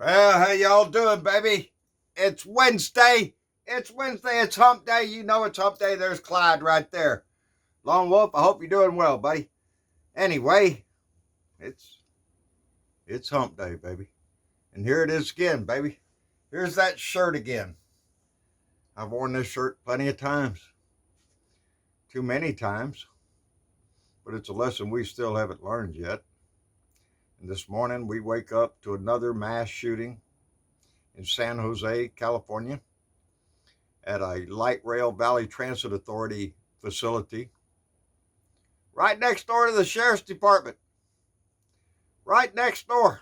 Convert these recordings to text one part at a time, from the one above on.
Well, how y'all doing, baby? It's Wednesday. It's Wednesday. It's hump day. You know it's hump day. There's Clyde right there. Lone Wolf, I hope you're doing well, buddy. Anyway, it's hump day, baby. And here it is again, baby. Here's that shirt again. I've worn this shirt plenty of times. Too many times. But it's a lesson we still haven't learned yet. And this morning we wake up to another mass shooting in San Jose, California, at a Light Rail Valley Transit Authority facility, right next door to the Sheriff's Department. Right next door.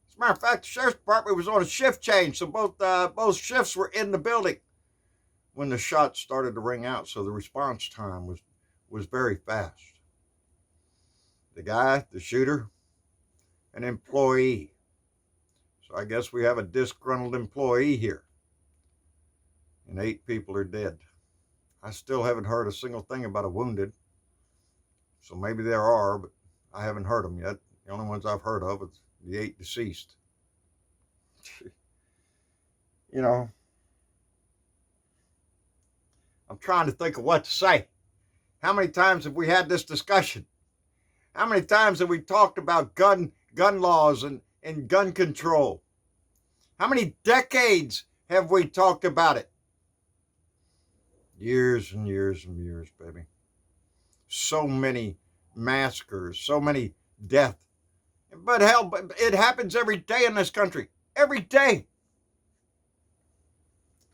As a matter of fact, the Sheriff's Department was on a shift change, so both shifts were in the building when the shots started to ring out, so the response time was very fast. The guy, the shooter, an employee. So I guess we have a disgruntled employee here. And 8 people are dead. I still haven't heard a single thing about a wounded. So maybe there are, but I haven't heard them yet. The only ones I've heard of is the 8 deceased. You know, I'm trying to think of what to say. How many times have we had this discussion? How many times have we talked about gun laws and gun control? How many decades have we talked about it? Years and years and years, baby. So many massacres, so many deaths. But hell, it happens every day in this country. Every day.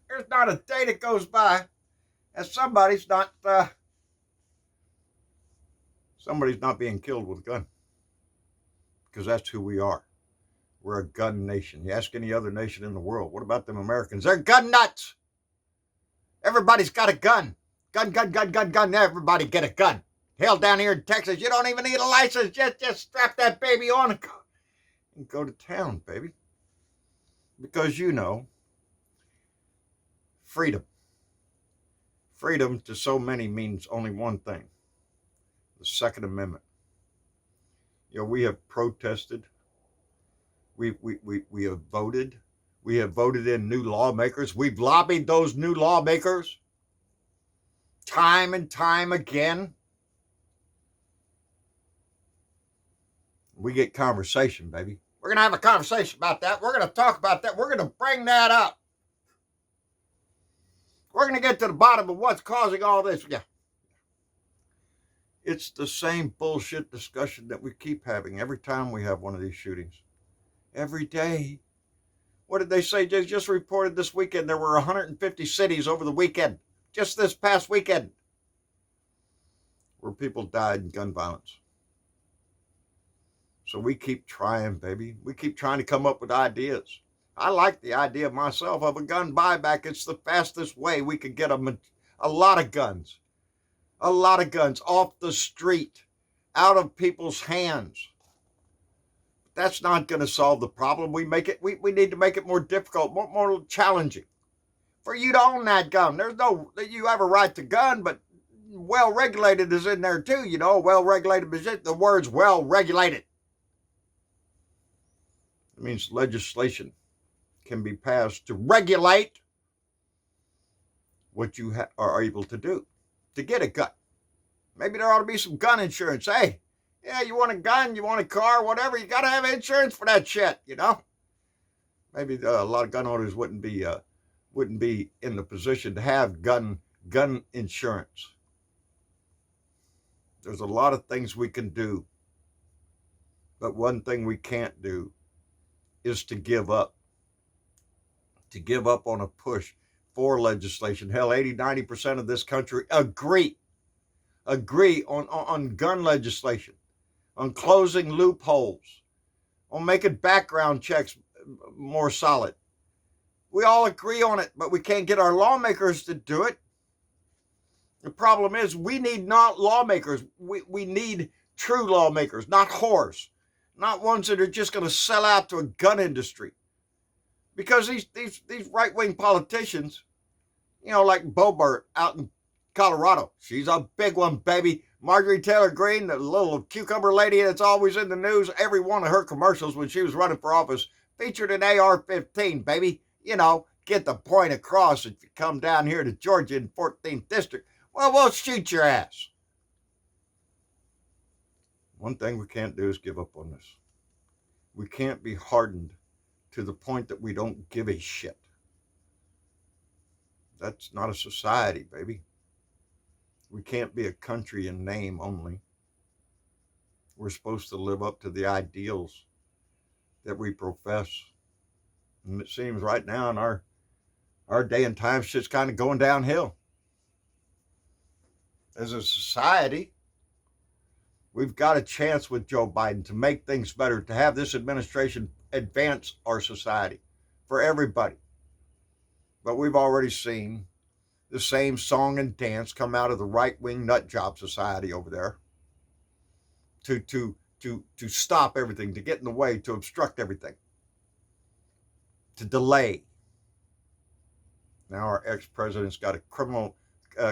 There's not a day that goes by and somebody's not being killed with a gun. Because that's who we are. We're a gun nation. You ask any other nation in the world, what about them Americans? They're gun nuts. Everybody's got a gun. Gun. Everybody get a gun. Hell, down here in Texas, you don't even need a license. Just strap that baby on and go to town, baby. Because you know, freedom. Freedom to so many means only one thing. The Second Amendment. You know, we have protested. We have voted. We have voted in new lawmakers. We've lobbied those new lawmakers time and time again. We get conversation, baby. We're going to have a conversation about that. We're going to talk about that. We're going to bring that up. We're going to get to the bottom of what's causing all this. Yeah. It's the same bullshit discussion that we keep having every time we have one of these shootings. Every day. What did they say? They just reported this weekend there were 150 cities over the weekend. Just this past weekend. Where people died in gun violence. So we keep trying, baby. We keep trying to come up with ideas. I like the idea myself of a gun buyback. It's the fastest way we could get a lot of guns. A lot of guns off the street, out of people's hands. That's not going to solve the problem. We need to make it more difficult, more challenging for you to own that gun. There's no that you have a right to gun, but well regulated is in there too. You know, well regulated. The word's well regulated. It means legislation can be passed to regulate what you are able to do to get a gun. Maybe there ought to be some gun insurance. Hey, yeah, you want a gun, you want a car, whatever, you got to have insurance for that shit, you know? Maybe a lot of gun owners wouldn't be in the position to have gun insurance. There's a lot of things we can do, but one thing we can't do is to give up. To give up on a push for legislation. Hell, 80-90% of this country agree on gun legislation, on closing loopholes, on making background checks more solid. We all agree on it, but we can't get our lawmakers to do it. The problem is we need not lawmakers. We need true lawmakers, not whores, not ones that are just going to sell out to a gun industry. Because these right-wing politicians, you know, like Boebert out in Colorado, she's a big one, baby. Marjorie Taylor Greene, the little cucumber lady that's always in the news, every one of her commercials when she was running for office featured an AR-15, baby. You know, get the point across. If you come down here to Georgia in 14th District, well, we'll shoot your ass. One thing we can't do is give up on this. We can't be hardened to the point that we don't give a shit. That's not a society, baby. We can't be a country in name only. We're supposed to live up to the ideals that we profess. And it seems right now in our day and time, shit's kind of going downhill. As a society, we've got a chance with Joe Biden to make things better, to have this administration advance our society for everybody. But we've already seen the same song and dance come out of the right-wing nut job society over there to stop everything, to get in the way, to obstruct everything, to delay. Now our ex-president's got a criminal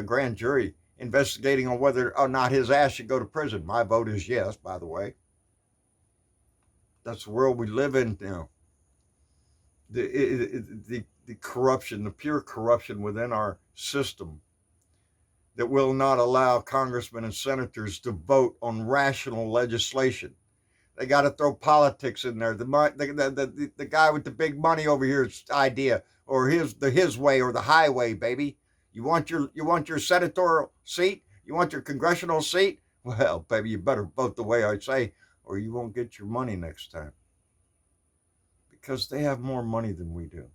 grand jury investigating on whether or not his ass should go to prison. My vote is yes, by the way. That's the world we live in now. The corruption, the pure corruption within our system that will not allow congressmen and senators to vote on rational legislation. They got to throw politics in there. The guy with the big money over here's idea, or his way, or the highway, baby. You want your senatorial seat? You want your congressional seat? Well, baby, you better vote the way I say, or you won't get your money next time. Because they have more money than we do.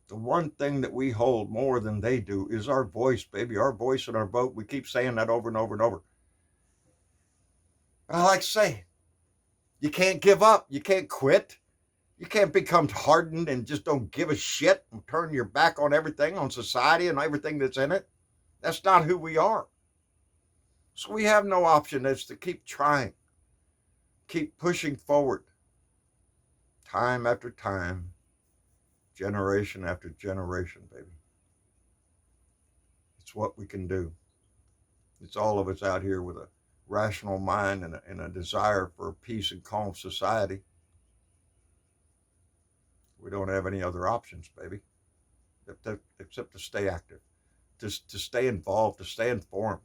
The one thing that we hold more than they do is our voice, baby, our voice and our vote. We keep saying that over and over and over. But I like to say, you can't give up. You can't quit. You can't become hardened and just don't give a shit and turn your back on everything, on society and everything that's in it. That's not who we are. So we have no option. It's to keep trying. Keep pushing forward. Time after time. Generation after generation, baby. It's what we can do. It's all of us out here with a rational mind and a desire for a peace and calm society. We don't have any other options, baby, except to stay active, to stay involved, to stay informed.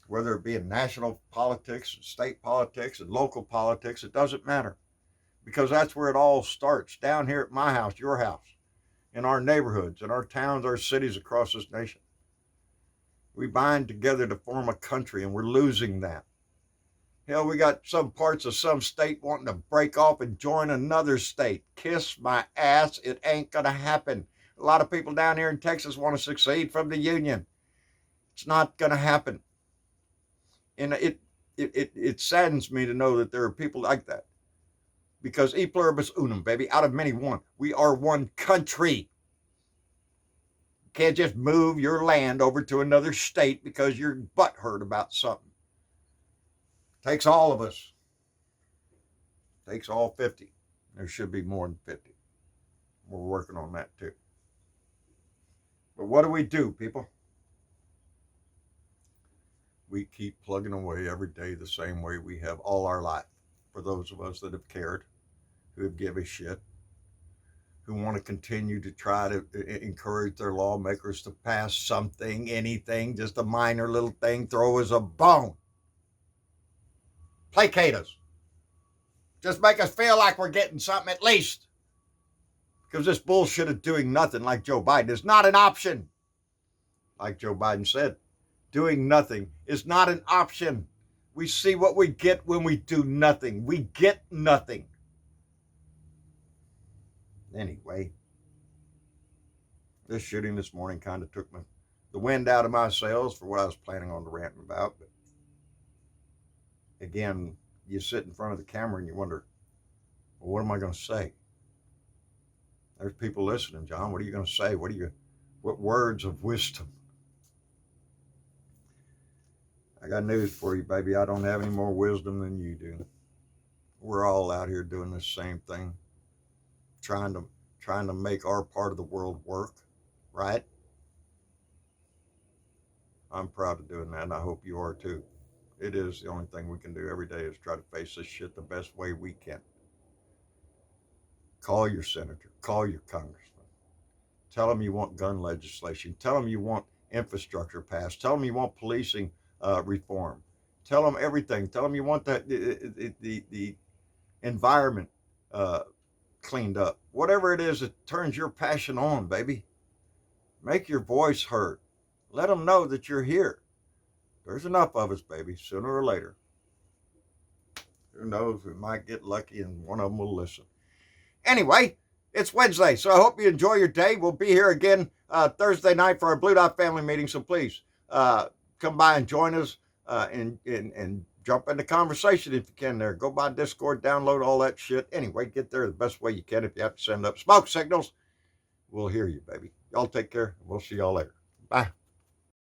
Whether it be in national politics, state politics, and local politics, it doesn't matter. Because that's where it all starts, down here at my house, your house, in our neighborhoods, in our towns, our cities across this nation. We bind together to form a country, and we're losing that. Hell, we got some parts of some state wanting to break off and join another state. Kiss my ass, it ain't gonna happen. A lot of people down here in Texas want to secede from the Union. It's not gonna happen. And it saddens me to know that there are people like that. Because e pluribus unum, baby, out of many one. We are one country. You can't just move your land over to another state because you're butthurt about something. Takes all of us. Takes all 50. There should be more than 50. We're working on that too. But what do, people? We keep plugging away every day the same way we have all our life. For those of us that have cared, who have given a shit, who want to continue to try to encourage their lawmakers to pass something, anything, just a minor little thing, throw us a bone. Placate us. Just make us feel like we're getting something at least. Because this bullshit of doing nothing like Joe Biden is not an option. Like Joe Biden said, doing nothing is not an option. We see what we get when we do nothing. We get nothing. Anyway, this shooting this morning kind of took the wind out of my sails for what I was planning on ranting about. But again, you sit in front of the camera and you wonder, well, what am I going to say? There's people listening, John. What are you going to say? What words of wisdom? I got news for you, baby. I don't have any more wisdom than you do. We're all out here doing the same thing, trying to make our part of the world work, right? I'm proud of doing that, and I hope you are too. It is the only thing we can do every day is try to face this shit the best way we can. Call your senator. Call your congressman. Tell them you want gun legislation. Tell them you want infrastructure passed. Tell them you want policing reform. Tell them everything. Tell them you want the environment cleaned up. Whatever it is that turns your passion on, baby. Make your voice heard. Let them know that you're here. There's enough of us, baby, sooner or later. Who knows? We might get lucky and one of them will listen. Anyway, it's Wednesday, so I hope you enjoy your day. We'll be here again Thursday night for our Blue Dot family meeting, so please come by and join us and jump into conversation if you can there. Go by Discord, download all that shit. Anyway, get there the best way you can. If you have to send up smoke signals, we'll hear you, baby. Y'all take care. We'll see y'all later. Bye.